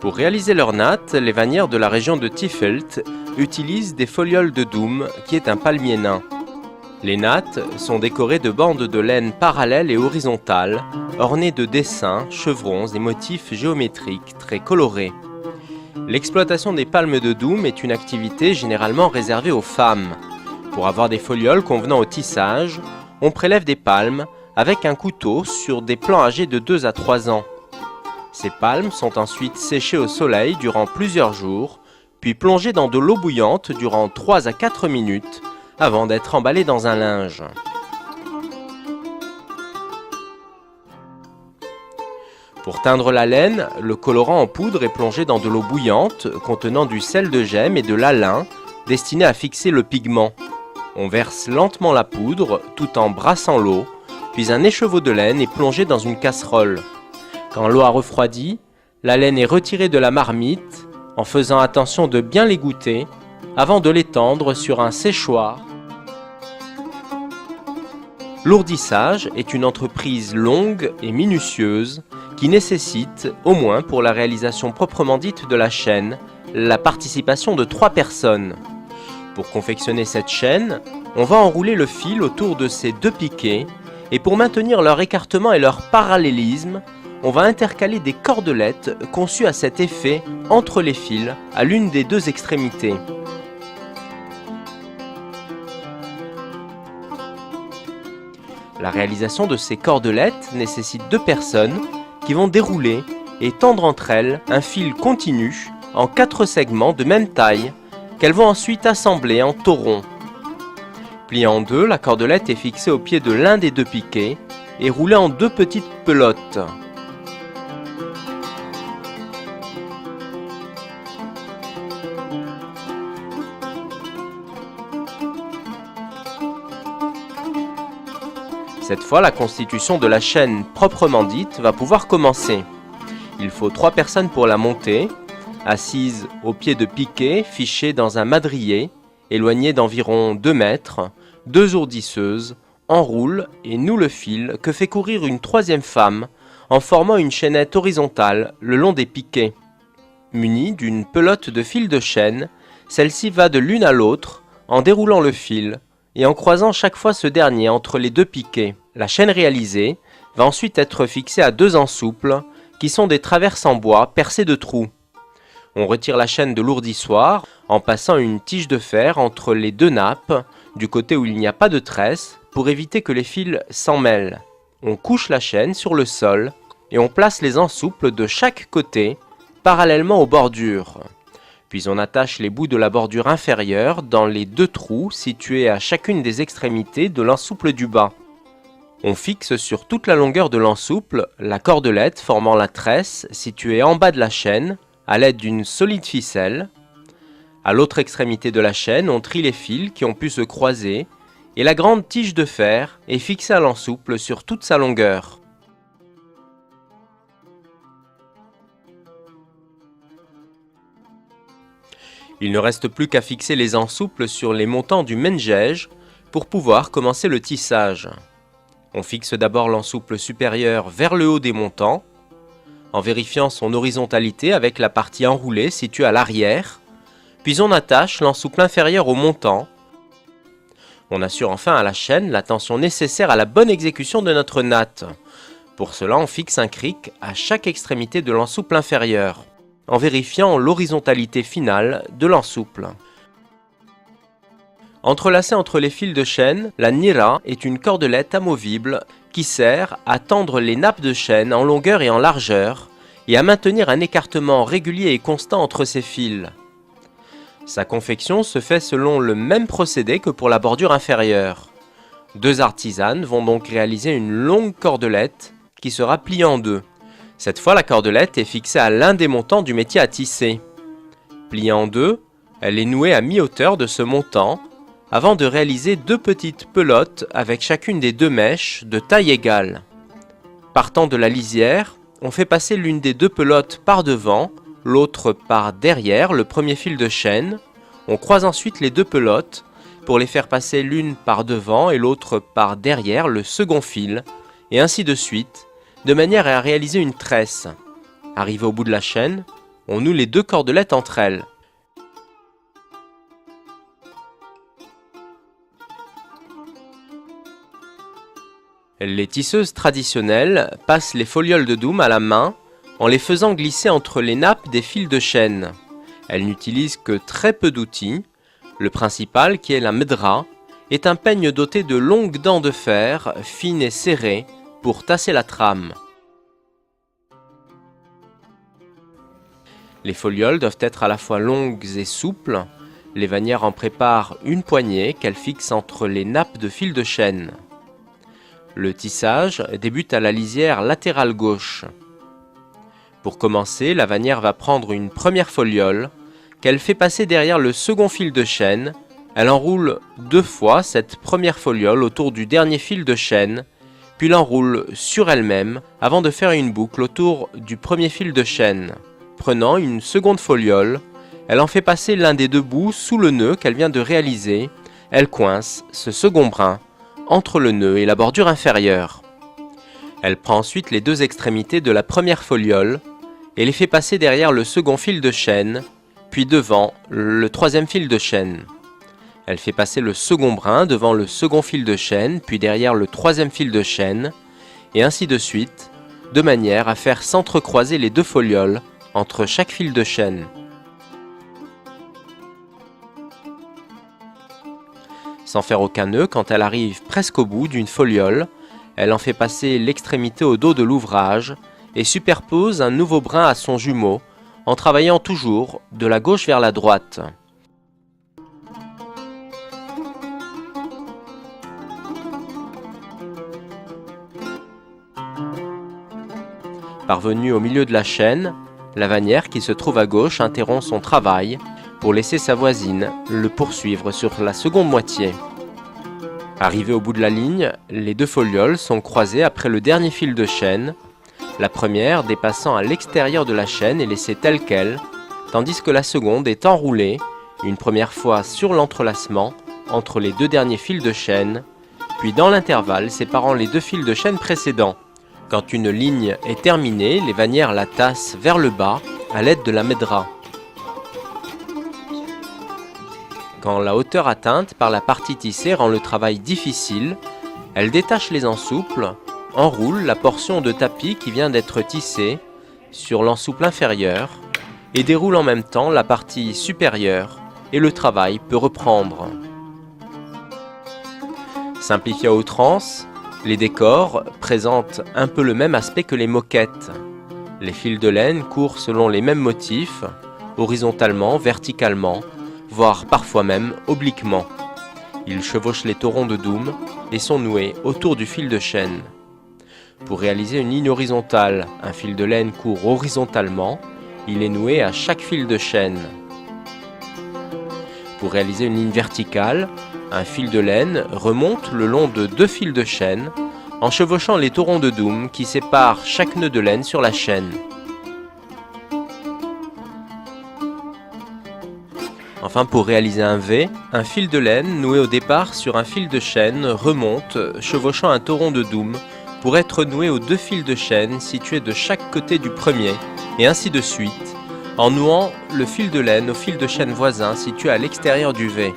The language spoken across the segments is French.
Pour réaliser leur natte, les vannières de la région de Tiefeld utilisent des folioles de doum, qui est un palmier nain. Les nattes sont décorées de bandes de laine parallèles et horizontales, ornées de dessins, chevrons et motifs géométriques très colorés. L'exploitation des palmes de doum est une activité généralement réservée aux femmes. Pour avoir des folioles convenant au tissage, on prélève des palmes avec un couteau sur des plants âgés de 2 à 3 ans. Ces palmes sont ensuite séchées au soleil durant plusieurs jours, puis plongées dans de l'eau bouillante durant 3 à 4 minutes avant d'être emballées dans un linge. Pour teindre la laine, le colorant en poudre est plongé dans de l'eau bouillante contenant du sel de gemme et de l'alun destiné à fixer le pigment. On verse lentement la poudre tout en brassant l'eau, puis un écheveau de laine est plongé dans une casserole. Quand l'eau a refroidi, la laine est retirée de la marmite en faisant attention de bien l'égoutter avant de l'étendre sur un séchoir. L'ourdissage est une entreprise longue et minutieuse qui nécessite, au moins pour la réalisation proprement dite de la chaîne, la participation de 3 personnes. Pour confectionner cette chaîne, on va enrouler le fil autour de ces 2 piquets et pour maintenir leur écartement et leur parallélisme, on va intercaler des cordelettes conçues à cet effet entre les fils à l'une des 2 extrémités. La réalisation de ces cordelettes nécessite 2 personnes qui vont dérouler et tendre entre elles un fil continu en 4 segments de même taille qu'elles vont ensuite assembler en tauron. Pliée en 2, la cordelette est fixée au pied de l'un des 2 piquets et roulée en 2 petites pelotes. Cette fois, la constitution de la chaîne proprement dite va pouvoir commencer. Il faut 3 personnes pour la monter, assises au pied de piquets fichés dans un madrier, éloigné d'environ 2 mètres, 2 ourdisseuses, enroulent et nouent le fil que fait courir une 3e femme en formant une chaînette horizontale le long des piquets. Munie d'une pelote de fil de chêne, celle-ci va de l'une à l'autre en déroulant le fil et en croisant chaque fois ce dernier entre les 2 piquets. La chaîne réalisée va ensuite être fixée à 2 ensouples qui sont des traverses en bois percées de trous. On retire la chaîne de l'ourdissoir en passant une tige de fer entre les 2 nappes du côté où il n'y a pas de tresse pour éviter que les fils s'en mêlent. On couche la chaîne sur le sol et on place les ensouples de chaque côté parallèlement aux bordures. Puis on attache les bouts de la bordure inférieure dans les 2 trous situés à chacune des extrémités de l'ensouple du bas. On fixe sur toute la longueur de l'ensouple la cordelette formant la tresse située en bas de la chaîne à l'aide d'une solide ficelle. À l'autre extrémité de la chaîne, on trie les fils qui ont pu se croiser et la grande tige de fer est fixée à l'ensouple sur toute sa longueur. Il ne reste plus qu'à fixer les ensouples sur les montants du mengège pour pouvoir commencer le tissage. On fixe d'abord l'ensouple supérieur vers le haut des montants, en vérifiant son horizontalité avec la partie enroulée située à l'arrière, puis on attache l'ensouple inférieur au montant. On assure enfin à la chaîne la tension nécessaire à la bonne exécution de notre natte. Pour cela, on fixe un cric à chaque extrémité de l'ensouple inférieur, en vérifiant l'horizontalité finale de l'ensouple. Entrelacée entre les fils de chaîne, la nira est une cordelette amovible qui sert à tendre les nappes de chaîne en longueur et en largeur et à maintenir un écartement régulier et constant entre ces fils. Sa confection se fait selon le même procédé que pour la bordure inférieure. 2 artisanes vont donc réaliser une longue cordelette qui sera pliée en 2. Cette fois, la cordelette est fixée à l'un des montants du métier à tisser. Pliée en 2, elle est nouée à mi-hauteur de ce montant avant de réaliser 2 petites pelotes avec chacune des 2 mèches de taille égale. Partant de la lisière, on fait passer l'une des 2 pelotes par devant, l'autre par derrière le premier fil de chaîne. On croise ensuite les 2 pelotes pour les faire passer l'une par devant et l'autre par derrière le second fil, et ainsi de suite, de manière à réaliser une tresse. Arrivé au bout de la chaîne, On noue les deux cordelettes entre elles. Les tisseuses traditionnelles passent les folioles de doum à la main en les faisant glisser entre les nappes des fils de chêne. Elles n'utilisent que très peu d'outils. Le principal, qui est la medra, est un peigne doté de longues dents de fer, fines et serrées, pour tasser la trame. Les folioles doivent être à la fois longues et souples. Les vannières en préparent une poignée qu'elles fixent entre les nappes de fils de chêne. Le tissage débute à la lisière latérale gauche. Pour commencer, la vannière va prendre une première foliole qu'elle fait passer derrière le second fil de chêne. Elle enroule 2 fois cette première foliole autour du dernier fil de chêne, puis l'enroule sur elle-même avant de faire une boucle autour du premier fil de chêne. Prenant une seconde foliole, elle en fait passer l'un des 2 bouts sous le nœud qu'elle vient de réaliser. Elle coince ce second brin entre le nœud et la bordure inférieure. Elle prend ensuite les 2 extrémités de la première foliole et les fait passer derrière le second fil de chêne, puis devant le troisième fil de chêne. Elle fait passer le second brin devant le second fil de chêne, puis derrière le troisième fil de chêne, et ainsi de suite, de manière à faire s'entrecroiser les 2 folioles entre chaque fil de chêne. Sans faire aucun nœud, quand elle arrive presque au bout d'une foliole, elle en fait passer l'extrémité au dos de l'ouvrage et superpose un nouveau brin à son jumeau, en travaillant toujours de la gauche vers la droite. Parvenue au milieu de la chaîne, la vannière qui se trouve à gauche interrompt son travail pour laisser sa voisine le poursuivre sur la seconde moitié. Arrivé au bout de la ligne, les 2 folioles sont croisées après le dernier fil de chêne, la première dépassant à l'extérieur de la chaîne et laissée telle qu'elle, tandis que la seconde est enroulée, une première fois sur l'entrelacement entre les 2 derniers fils de chêne, puis dans l'intervalle séparant les 2 fils de chêne précédents. Quand une ligne est terminée, les vannières la tassent vers le bas à l'aide de la medra. Quand la hauteur atteinte par la partie tissée rend le travail difficile, elle détache les ensouples, enroule la portion de tapis qui vient d'être tissée sur l'ensouple inférieur et déroule en même temps la partie supérieure et le travail peut reprendre. Simplifié à outrance, les décors présentent un peu le même aspect que les moquettes. Les fils de laine courent selon les mêmes motifs, horizontalement, verticalement, voire parfois même obliquement. Ils chevauchent les taurons de doum et sont noués autour du fil de chêne. Pour réaliser une ligne horizontale, un fil de laine court horizontalement, il est noué à chaque fil de chêne. Pour réaliser une ligne verticale, un fil de laine remonte le long de 2 fils de chêne en chevauchant les taurons de doum qui séparent chaque nœud de laine sur la chaîne. Enfin, pour réaliser un V, un fil de laine noué au départ sur un fil de chêne remonte, chevauchant un tauron de doum, pour être noué aux 2 fils de chêne situés de chaque côté du premier, et ainsi de suite, en nouant le fil de laine au fil de chêne voisin situé à l'extérieur du V.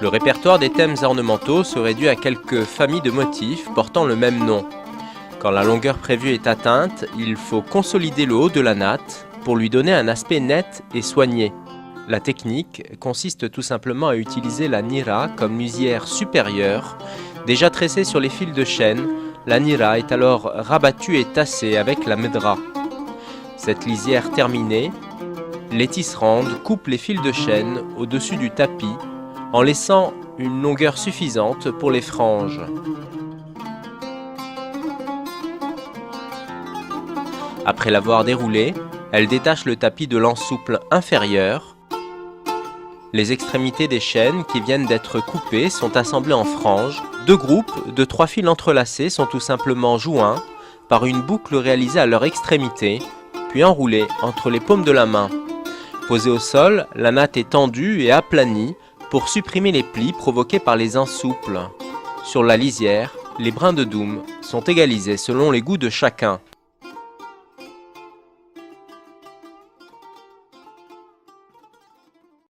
Le répertoire des thèmes ornementaux se réduit à quelques familles de motifs portant le même nom. Quand la longueur prévue est atteinte, il faut consolider le haut de la natte, pour lui donner un aspect net et soigné. La technique consiste tout simplement à utiliser la nira comme lisière supérieure. Déjà tressée sur les fils de chêne, la nira est alors rabattue et tassée avec la medra. Cette lisière terminée, les tisserandes coupent les fils de chêne au-dessus du tapis en laissant une longueur suffisante pour les franges. Après l'avoir déroulé, elle détache le tapis de l'ensouple inférieur. Les extrémités des chaînes qui viennent d'être coupées sont assemblées en franges. 2 groupes de 3 fils entrelacés sont tout simplement joints par une boucle réalisée à leur extrémité, puis enroulée entre les paumes de la main. Posée au sol, la natte est tendue et aplanie pour supprimer les plis provoqués par les ensouples. Sur la lisière, les brins de doum sont égalisés selon les goûts de chacun.